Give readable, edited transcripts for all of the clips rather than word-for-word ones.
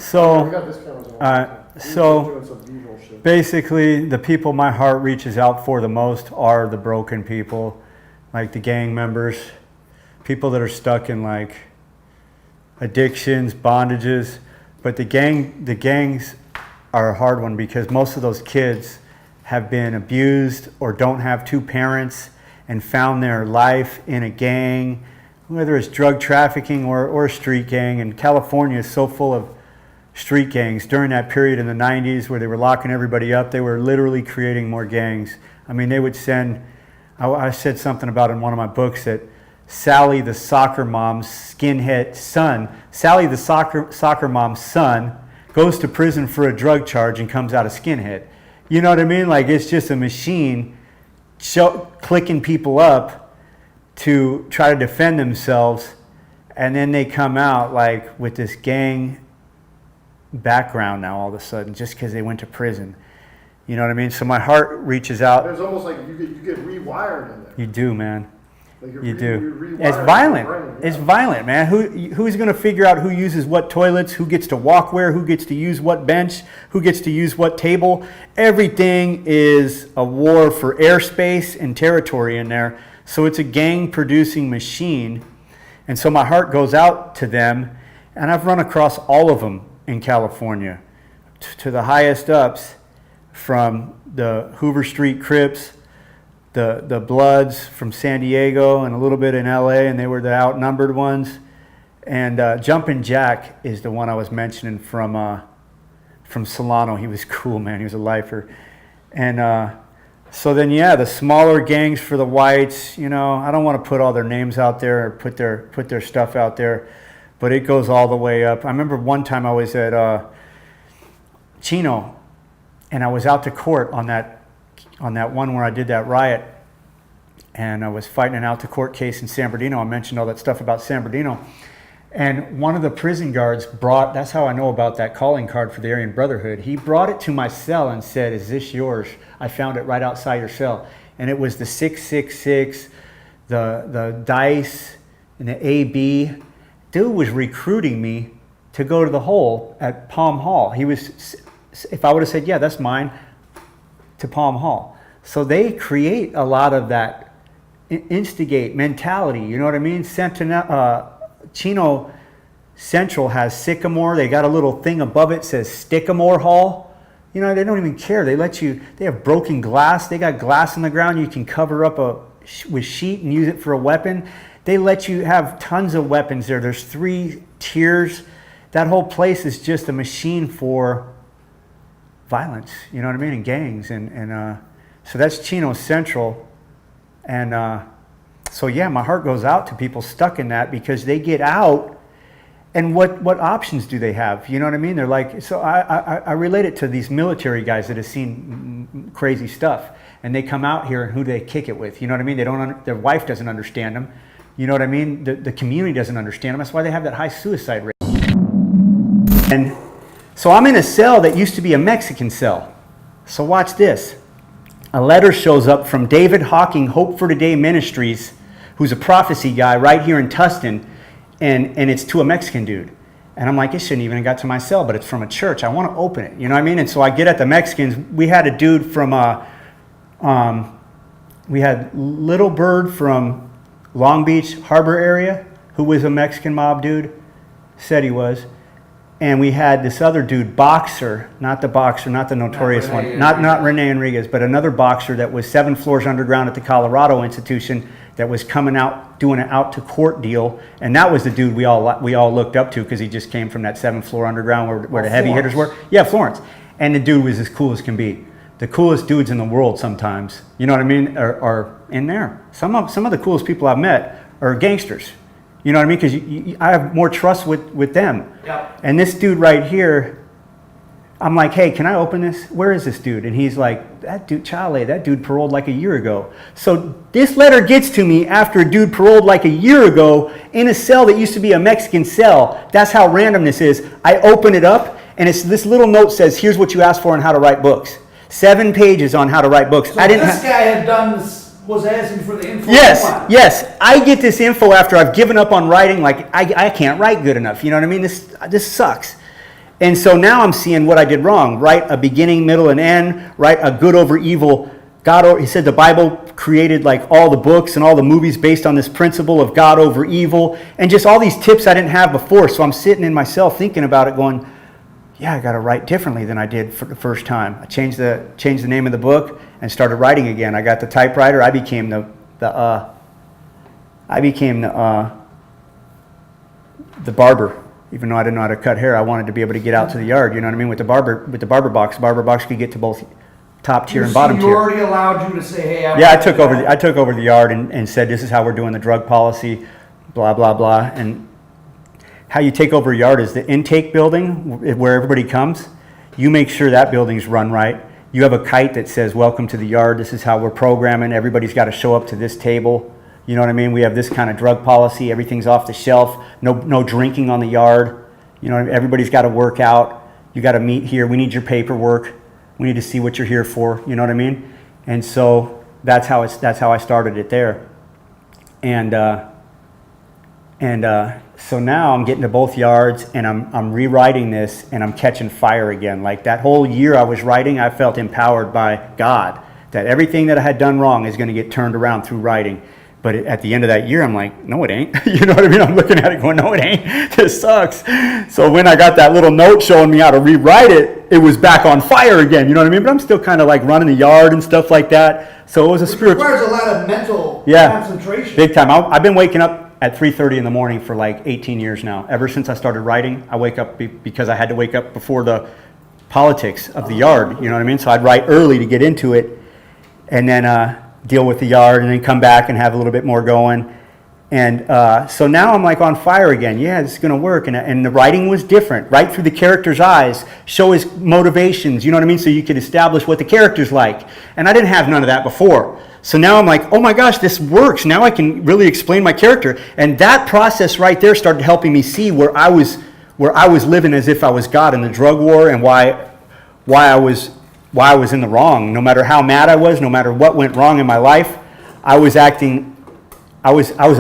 So, we got this cameras on. so basically, the people my heart reaches out for the most are the broken people, like the gang members, people that are stuck in like addictions, bondages. But the gangs are a hard one because most of those kids have been abused or don't have two parents and found their life in a gang, whether it's drug trafficking or a street gang. And California is so full of street gangs. During that period in the 90s where they were locking everybody up, they were literally creating more gangs. I mean, they would send, I said something about in one of my books that Sally the soccer mom's skinhead son, Sally the soccer mom's son goes to prison for a drug charge and comes out a skinhead. You know what I mean? Like, it's just a machine clicking people up to try to defend themselves, and then they come out like with this gang background now all of a sudden just because they went to prison. You know what I mean? So my heart reaches out. It's almost like you get rewired in there. You do, man. Like You do. It's violent. It's violent, man. Who's going to figure out who uses what toilets, who gets to walk where, who gets to use what bench, who gets to use what table? Everything is a war for airspace and territory in there. So it's a gang-producing machine. And so my heart goes out to them. And I've run across all of them in California, to the highest ups, from the Hoover Street Crips, the Bloods from San Diego, and a little bit in LA, and they were the outnumbered ones. And Jumpin' Jack is the one I was mentioning from Solano. He was cool, man. He was a lifer. And so then, yeah, the smaller gangs for the whites, you know, I don't want to put all their names out there or put their stuff out there, but it goes all the way up. I remember one time I was at Chino, and I was out to court on that one where I did that riot, and I was fighting an out to court case in San Bernardino. I mentioned all that stuff about San Bernardino, and one of the prison guards brought, that's how I know about that calling card for the Aryan Brotherhood. He brought it to my cell and said, "Is this yours? I found it right outside your cell." And it was the 666, the dice, and the AB. Dude was recruiting me to go to the hole at Palm Hall. He was, if I would have said, "Yeah, that's mine," to Palm Hall. So they create a lot of that instigate mentality, you know what I mean? Chino Central has Sycamore. They got a little thing above it says Sycamore Hall. You know, they don't even care. They let you, they have broken glass. They got glass on the ground you can cover up with sheet and use it for a weapon. They let you have tons of weapons there. There's 3 tiers. That whole place is just a machine for violence, you know what I mean, and gangs, and so that's Chino Central, and so yeah, my heart goes out to people stuck in that because they get out, and what options do they have? You know what I mean? They're like, so I relate it to these military guys that have seen crazy stuff, and they come out here and who do they kick it with? You know what I mean? They don't. Their wife doesn't understand them. You know what I mean? The community doesn't understand them. That's why they have that high suicide rate. And so I'm in a cell that used to be a Mexican cell. So watch this. A letter shows up from David Hawking, Hope for Today Ministries, who's a prophecy guy right here in Tustin, and it's to a Mexican dude. And I'm like, it shouldn't even have got to my cell, but it's from a church. I want to open it, you know what I mean? And so I get at the Mexicans. We had a dude from, we had Little Bird from Long Beach Harbor area, who was a Mexican mob dude, said he was. And we had this other dude, Boxer, not the notorious one, not Rene Enriquez, but another boxer that was 7 floors underground at the Colorado institution that was coming out, doing an out to court deal. And that was the dude we all looked up to because he just came from that 7th floor underground where the heavy hitters were. Yeah, Florence. And the dude was as cool as can be. The coolest dudes in the world sometimes, you know what I mean, are in there. Some of the coolest people I've met are gangsters. You know what I mean? Because I have more trust with them. Yep. And this dude right here, I'm like, hey, can I open this? Where is this dude? And he's like, that dude paroled like a year ago. So this letter gets to me after a dude paroled like a year ago in a cell that used to be a Mexican cell. That's how random this is. I open it up, and it's this little note says, here's what you asked for on how to write books. 7 pages on how to write books. So this guy had done this. Was asking for the info. Yes. I get this info after I've given up on writing. Like I can't write good enough. You know what I mean? This sucks. And so now I'm seeing what I did wrong, right? A beginning, middle, and end, right? A good over evil. God, he said the Bible created like all the books and all the movies based on this principle of God over evil, and just all these tips I didn't have before. So I'm sitting in myself thinking about it going, yeah, I got to write differently than I did for the first time. I changed the name of the book and started writing again. I got the typewriter. I became the barber. Even though I didn't know how to cut hair, I wanted to be able to get out to the yard. You know what I mean? With the barber box. The barber box could get to both top tier and bottom tier. You already allowed you to say, hey, Yeah, I took over the yard and said, this is how we're doing the drug policy, blah, blah, blah. And how you take over a yard is the intake building where everybody comes. You make sure that building's run right. You have a kite that says, welcome to the yard. This is how we're programming. Everybody's got to show up to this table. You know what I mean? We have this kind of drug policy. Everything's off the shelf. No drinking on the yard. You know, everybody's got to work out. You got to meet here. We need your paperwork. We need to see what you're here for. You know what I mean? And so that's how I started it there. And so now I'm getting to both yards, and I'm rewriting this, and I'm catching fire again. Like that whole year I was writing, I felt empowered by God that everything that I had done wrong is going to get turned around through writing. But at the end of that year, I'm like, no, it ain't. You know what I mean? I'm looking at it going, no, it ain't. This sucks. So when I got that little note showing me how to rewrite it, it was back on fire again. You know what I mean? But I'm still kind of like running the yard and stuff like that. So it was a spiritual. It requires a lot of mental concentration. Big time. I've been waking up at 3:30 in the morning for like 18 years now. Ever since I started writing, I wake up because I had to wake up before the politics of the yard. You know what I mean? So I'd write early to get into it, and then deal with the yard, and then come back and have a little bit more going. And so now I'm like on fire again. Yeah, this is going to work. And the writing was different, right through the character's eyes, show his motivations, you know what I mean? So you could establish what the character's like. And I didn't have none of that before. So now I'm like, oh my gosh, this works. Now I can really explain my character. And that process right there started helping me see where I was living as if I was God in the drug war, and why I was in the wrong. No matter how mad I was, no matter what went wrong in my life, I was a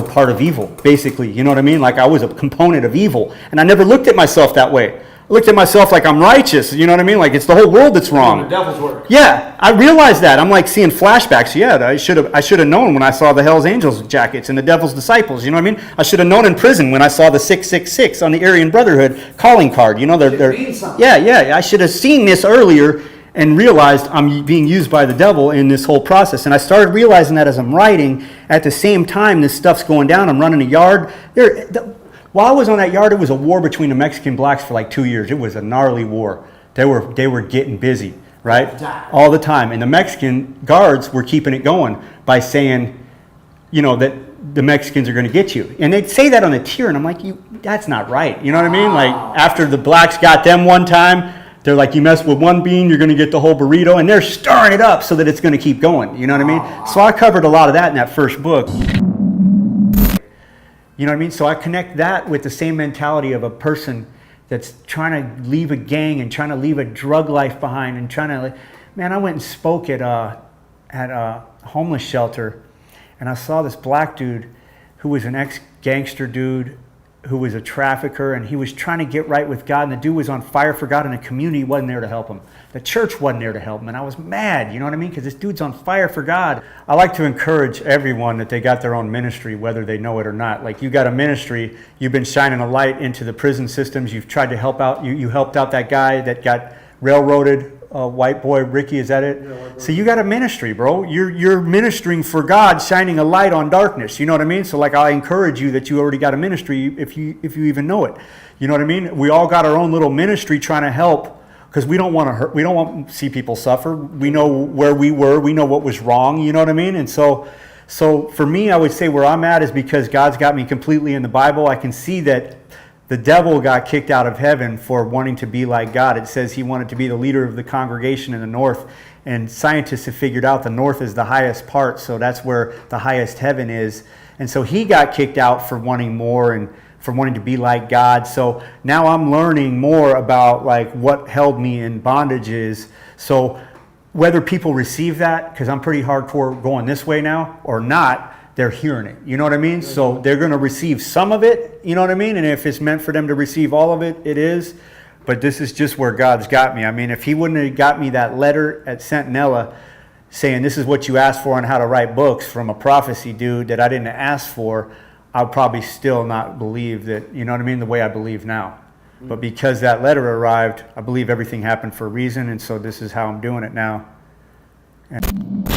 part of evil, basically. You know what I mean? Like I was a component of evil. And I never looked at myself that way. I looked at myself like I'm righteous. You know what I mean? Like it's the whole world that's wrong. The devil's work. Yeah, I realized that. I'm like seeing flashbacks. Yeah, I should have known when I saw the Hell's Angels jackets and the Devil's Disciples. You know what I mean? I should have known in prison when I saw the 666 on the Aryan Brotherhood calling card. You know, they're yeah. I should have seen this earlier and realized I'm being used by the devil in this whole process. And I started realizing that as I'm writing. At the same time, this stuff's going down. I'm running a yard. While I was on that yard, it was a war between the Mexican blacks for like 2 years. It was a gnarly war. They were getting busy, right? All the time. And the Mexican guards were keeping it going by saying, you know, that the Mexicans are going to get you. And they'd say that on the tier, and I'm like, that's not right. You know what I mean? Like after the blacks got them one time, they're like, you mess with one bean, you're going to get the whole burrito, and they're stirring it up so that it's going to keep going. You know what I mean? So I covered a lot of that in that first book. You know what I mean? So I connect that with the same mentality of a person that's trying to leave a gang and trying to leave a drug life behind and trying to, man, I went and spoke at a homeless shelter, and I saw this black dude who was an ex-gangster dude who was a trafficker, and he was trying to get right with God, and the dude was on fire for God, and the community wasn't there to help him. The church wasn't there to help him, and I was mad, you know what I mean? Because this dude's on fire for God. I like to encourage everyone that they got their own ministry, whether they know it or not. Like, you got a ministry, you've been shining a light into the prison systems, you've tried to help out, you helped out that guy that got railroaded, white boy, Ricky, is that it? Yeah, so you got a ministry, bro. You're ministering for God, shining a light on darkness. You know what I mean? So like, I encourage you that you already got a ministry if you even know it. You know what I mean? We all got our own little ministry trying to help, because we don't want to hurt. We don't want to see people suffer. We know where we were. We know what was wrong. You know what I mean? And so for me, I would say where I'm at is because God's got me completely in the Bible. I can see that the devil got kicked out of heaven for wanting to be like God. It says he wanted to be the leader of the congregation in the north, and scientists have figured out the north is the highest part, so that's where the highest heaven is. And so he got kicked out for wanting more and for wanting to be like God. So now I'm learning more about like what held me in bondages. So whether people receive that, because I'm pretty hardcore going this way now, or not, they're hearing it. You know what I mean? So they're going to receive some of it, you know what I mean? And if it's meant for them to receive all of it, it is. but this is just where God's got me. I mean, if he wouldn't have got me that letter at Centinela saying this is what you asked for on how to write books from a prophecy dude that I didn't ask for, I'll probably still not believe that, you know what I mean, the way I believe now. But because that letter arrived, I believe everything happened for a reason, and so this is how I'm doing it now. And